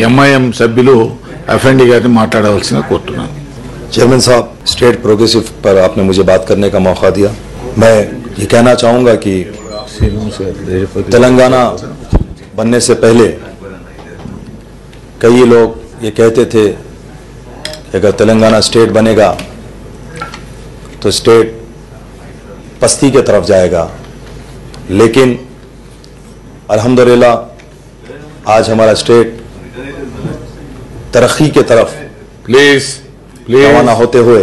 MIM సభ్యులు FMD గారిని మాట్లాడవలసిందిగా కోరుతున్నాను. चेयरमैन साहब, स्टेट प्रोग्रेसिव पर आपने मुझे बात करने का मौका दिया. मैं ये कहना चाहूँगा कि तेलंगाना बनने से पहले कई लोग ये कहते थे कि अगर तेलंगाना स्टेट बनेगा तो स्टेट पस्ती के तरफ जाएगा, लेकिन अल्हम्दुलिल्लाह आज हमारा स्टेट तरक्की के तरफ ప్లీజ్ रवाना होते हुए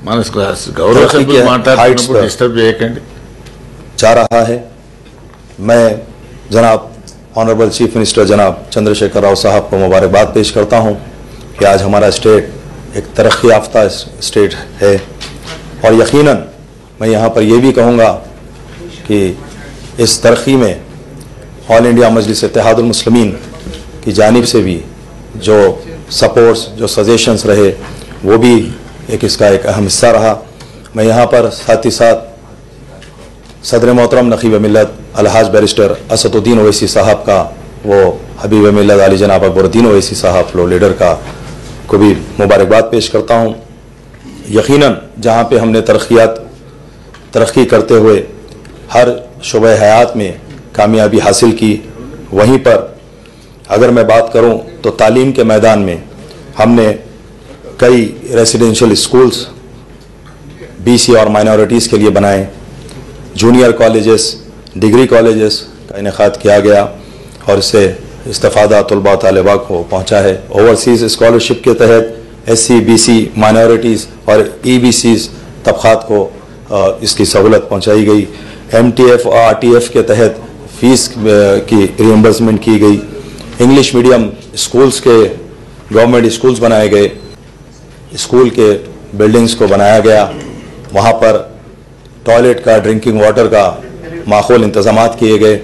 మనస్ క్లాస్ గౌరవ సభ్యులు మాట్లాడుతున్నప్పుడు డిస్టర్బ్ చేయకండి जा रहा है. मैं जनाब ऑनरेबल चीफ मिनिस्टर जनाब चंद्रशेखर राव साहब को मुबारकबाद पेश करता हूं कि आज हमारा स्टेट एक तरक्की याफ्ता स्टेट है. और यकीनन मैं यहां पर यह भी कहूंगा कि इस तरक्की में ऑल इंडिया मजलिस इत्तेहादुल मुस्लिमीन की जानिब से भी जो सपोर्ट्स, जो सजेशंस रहे, वो भी इसका एक अहम हिस्सा रहा. मैं यहाँ पर साथ ही साथ सदर मोहतरम नकीब मिल्लत अलहाज बैरिस्टर असदुद्दीन ओवैसी साहब का, वो हबीब मिल्लत अली जनाब अकबरुद्दीन ओवैसी साहब फ्लो लीडर का को भी मुबारकबाद पेश करता हूँ. यकीनन जहाँ पे हमने तरक्की करते हुए हर शुबह हयात में कामयाबी हासिल की, वहीं पर अगर मैं बात करूं तो तालीम के मैदान में हमने कई रेसिडेंशियल स्कूल्स बीसी और माइनॉरिटीज़ के लिए बनाए, जूनियर कॉलेजेस, डिग्री कॉलेजेस का इनेकाद किया गया और इससे इस्तेफादा तलबा तालिबा को पहुंचा है. ओवरसीज़ स्कॉलरशिप के तहत SC, BC, माइनॉरिटीज़ और EBCs तबक़ात को इसकी सहूलत पहुंचाई गई. MTF और RTF के तहत फ़ीस की रिएम्बर्समेंट की गई. इंग्लिश मीडियम स्कूल्स के गवर्नमेंट स्कूल्स बनाए गए, स्कूल के बिल्डिंग्स को बनाया गया, वहाँ पर टॉयलेट का, ड्रिंकिंग वाटर का माहौल इंतज़ामात किए गए.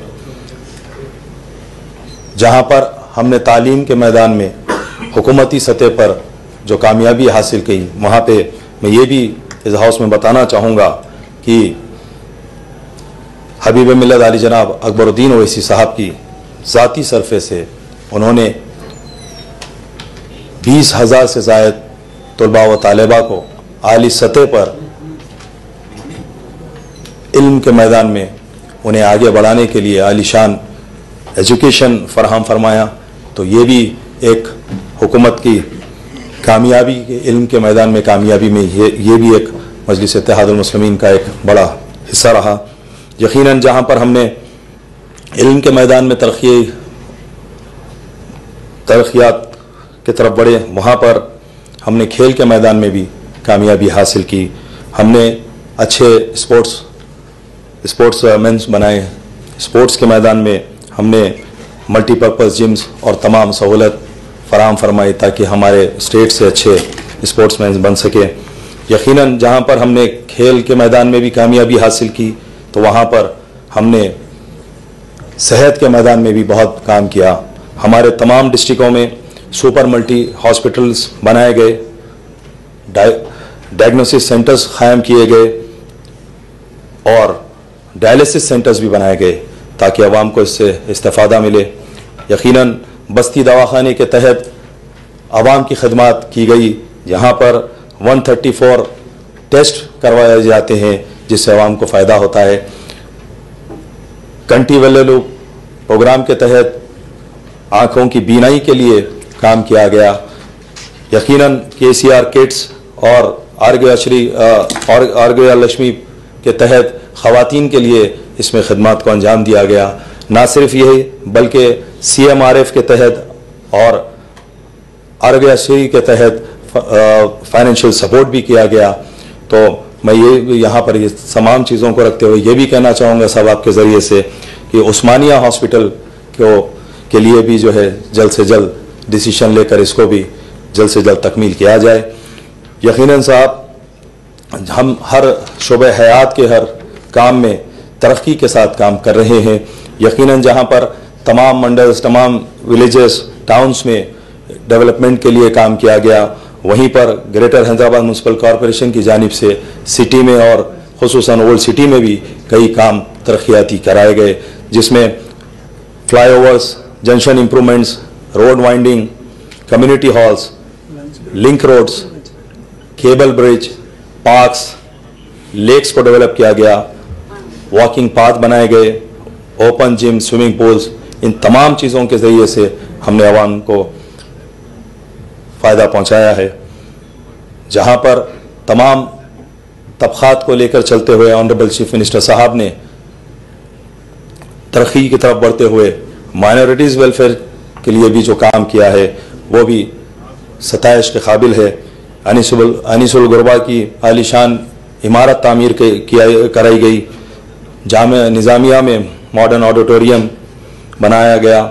जहाँ पर हमने तालीम के मैदान में हुकूमती सतह पर जो कामयाबी हासिल की, वहाँ पे मैं ये भी इस हाउस में बताना चाहूँगा कि हबीब मिल्लत अली जनाब अकबरुद्दीन ओवैसी साहब की ज़ाती सरफे से उन्होंने 20,000 से ज़ायद तलबा व तालिबा को आली सतह पर इल्म के मैदान में उन्हें आगे बढ़ाने के लिए आलीशान एजुकेशन फराहम फरमाया. तो ये भी एक हुकूमत की कामयाबी, इल्म के मैदान में कामयाबी में ये भी एक मजलिस इत्तेहादुल मुस्लिमीन का एक बड़ा हिस्सा रहा. यकीनन जहाँ पर हमने इल्म के मैदान में तरक्यात की तरफ बढ़े, वहाँ पर हमने खेल के मैदान में भी कामयाबी हासिल की. हमने अच्छे स्पोर्ट्स मेंस बनाए. स्पोर्ट्स के मैदान में हमने मल्टीपर्पज़ जिम्स और तमाम सहूलत फराहम फरमाई ताकि हमारे स्टेट से अच्छे स्पोर्ट्समैन बन सके. यकीनन जहाँ पर हमने खेल के मैदान में भी कामयाबी हासिल की, तो वहाँ पर हमने सेहत के मैदान में भी बहुत काम किया. हमारे तमाम डिस्ट्रिक्टों में सुपर मल्टी हॉस्पिटल्स बनाए गए, डायग्नोसिस सेंटर्स कायम किए गए और डायलिसिस सेंटर्स भी बनाए गए ताकि आवाम को इससे इस्तेफादा मिले. यकीनन बस्ती दवाखाने के तहत आवाम की खदमात की गई, यहाँ पर 134 टेस्ट करवाए जाते हैं जिससे आवाम को फ़ायदा होता है. कंटी वेल्लू प्रोग्राम के तहत आँखों की बीनाई के लिए काम किया गया. यकीनन KCR किट्स और आर्गया लक्ष्मी के तहत ख़वातीन के लिए इसमें खदमात को अंजाम दिया गया. ना सिर्फ यही बल्कि CMRF के तहत और आर्गयाश्री के तहत फाइनेंशियल सपोर्ट भी किया गया. तो मैं ये यहाँ पर ये तमाम चीज़ों को रखते हुए ये भी कहना चाहूँगा सब आपके ज़रिए से कि उस्मानिया हॉस्पिटल के लिए भी जो है जल्द से जल्द डिसीशन लेकर इसको भी जल्द से जल्द तकमील किया जाए. यकीनन साहब, हम हर शुबे हयात के हर काम में तरक्की के साथ काम कर रहे हैं. यकीनन जहाँ पर तमाम मंडल्स, तमाम विलेजेस, टाउन्स में डेवलपमेंट के लिए काम किया गया, वहीं पर ग्रेटर हैदराबाद म्यूनसिपल कॉरपोरेशन की जानिब से सिटी में और खुसूसन ओल्ड सिटी में भी कई काम तरक्याती कराए गए, जिसमें flyovers, junction improvements, road winding, community halls, link roads, cable bridge, parks, lakes को डेवलप किया गया, वॉकिंग पाथ बनाए गए, ओपन जिम, स्विमिंग पूल्स, इन तमाम चीज़ों के ज़रिए से हमने आवाम को फ़ायदा पहुंचाया है। जहां पर तमाम तबक़ात को लेकर चलते हुए ऑनरेबल चीफ मिनिस्टर साहब ने तरक्की की तरफ बढ़ते हुए माइनॉरिटीज़ वेलफेयर के लिए भी जो काम किया है वो भी सताइश के काबिल है। अनीसुल गुरबा की आलीशान इमारत तामीर कराई गई, जामिया निज़ामिया में मॉडर्न ऑडिटोरियम बनाया गया,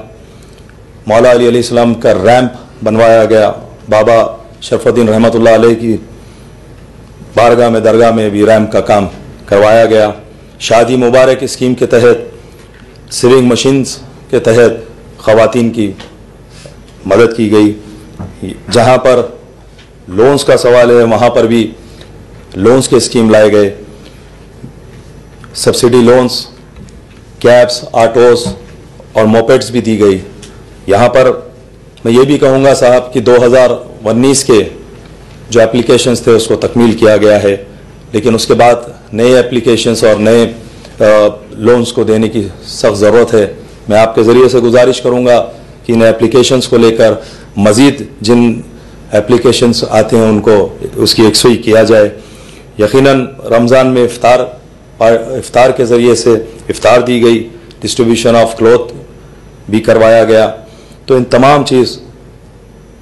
मौला अली अलैहिस्सलाम का रैंप बनवाया गया, बाबा शरफुद्दीन रहमतुल्लाह अलैह की बारगाह में दरगाह में भी रैंप का काम करवाया गया। शादी मुबारक स्कीम के तहत सिविंग मशीन्स के तहत ख़वातीन की मदद की गई। जहाँ पर लोन्स का सवाल है वहाँ पर भी लोन्स के स्कीम लाए गए, सब्सिडी लोन्स, कैब्स, ऑटोस और मोपेड्स भी दी गई। यहाँ पर मैं ये भी कहूँगा साहब कि 2019 के जो एप्लीकेशंस थे उसको तकमील किया गया है, लेकिन उसके बाद नए एप्लीकेशंस और नए लोन्स को देने की सख्त ज़रूरत है। मैं आपके ज़रिए से गुजारिश करूँगा कि इन एप्लीकेशंस को लेकर मज़ीद जिन एप्लीकेशंस आते हैं उनको उसकी यकसुई किया जाए। यकीनन रमज़ान में इफ्तार के ज़रिए से इफ्तार दी गई, डिस्ट्रीब्यूशन ऑफ क्लॉथ भी करवाया गया, तो इन तमाम चीज़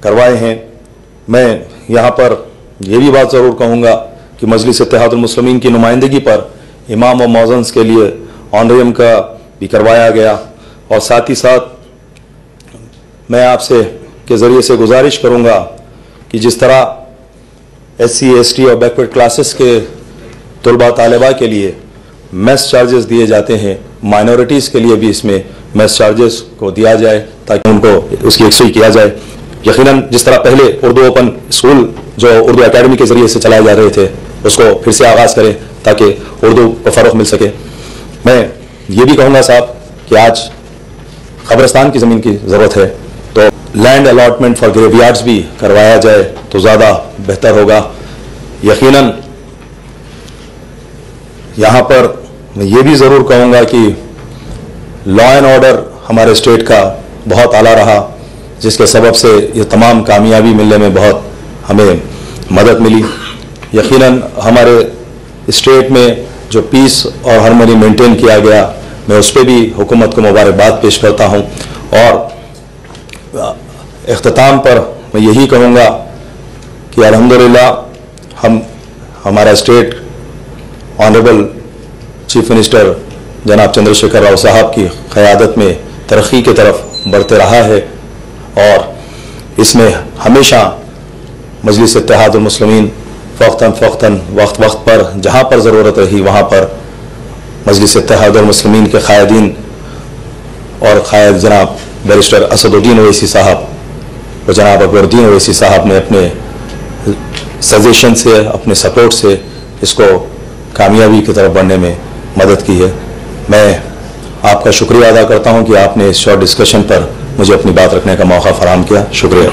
करवाए हैं। मैं यहाँ पर यह भी बात ज़रूर कहूँगा कि मजलिस इत्तेहादुल मुस्लिमीन की नुमाइंदगी पर इमाम और मौज़न्स के लिए ऑनरेरियम का भी करवाया गया। और साथ ही साथ मैं आपसे के ज़रिए से गुजारिश करूँगा कि जिस तरह SC, ST और बैकवर्ड क्लासेस के तलबा तालिबा के लिए मेस चार्जेस दिए जाते हैं, माइनॉरिटीज़ के लिए भी इसमें मेस चार्जेस को दिया जाए ताकि उनको उसकी यकसुई किया जाए। यकीनन जिस तरह पहले उर्दू ओपन स्कूल जो उर्दू एकेडमी के ज़रिए से चलाए जा रहे थे उसको फिर से आगाज़ करें ताकि उर्दू को फ़रोग़ मिल सके। मैं ये भी कहूँगा साहब कि आज कब्रिस्तान की ज़मीन की ज़रूरत है, तो लैंड अलॉटमेंट फॉर ग्रेवयार्ड्स भी करवाया जाए तो ज़्यादा बेहतर होगा। यकीनन यहाँ पर मैं ये भी ज़रूर कहूँगा कि लॉ एंड ऑर्डर हमारे स्टेट का बहुत आला रहा, जिसके सबब से ये तमाम कामयाबी मिलने में बहुत हमें मदद मिली। यकीनन हमारे स्टेट में जो पीस और हार्मनी मेंटेन किया गया, मैं उस पर भी हुकूमत को मुबारकबाद पेश करता हूँ। और इख्तिताम पर मैं यही कहूँगा कि अल्हम्दुलिल्लाह हमारा स्टेट ऑनरेबल चीफ मिनिस्टर जनाब चंद्रशेखर राव साहब की क़यादत में तरक्की की तरफ बढ़ते रहा है और इसमें हमेशा मजलिस इत्तेहादुल मुस्लिमीन फ़ौक़तन वक्त पर जहाँ पर ज़रूरत रही वहाँ पर मजलिस इत्तेहादुल मुस्लिमीन के क़ायदीन और क़ायद जनाब बैरिस्टर असदुद्दीन ओवैसी साहब और जनाब अकबरुद्दीन ओवैसी साहब ने अपने सजेशन से, अपने सपोर्ट से इसको कामयाबी की तरफ बढ़ने में मदद की है। मैं आपका शुक्रिया अदा करता हूं कि आपने इस शॉर्ट डिस्कशन पर मुझे अपनी बात रखने का मौका फराहम किया। शुक्रिया।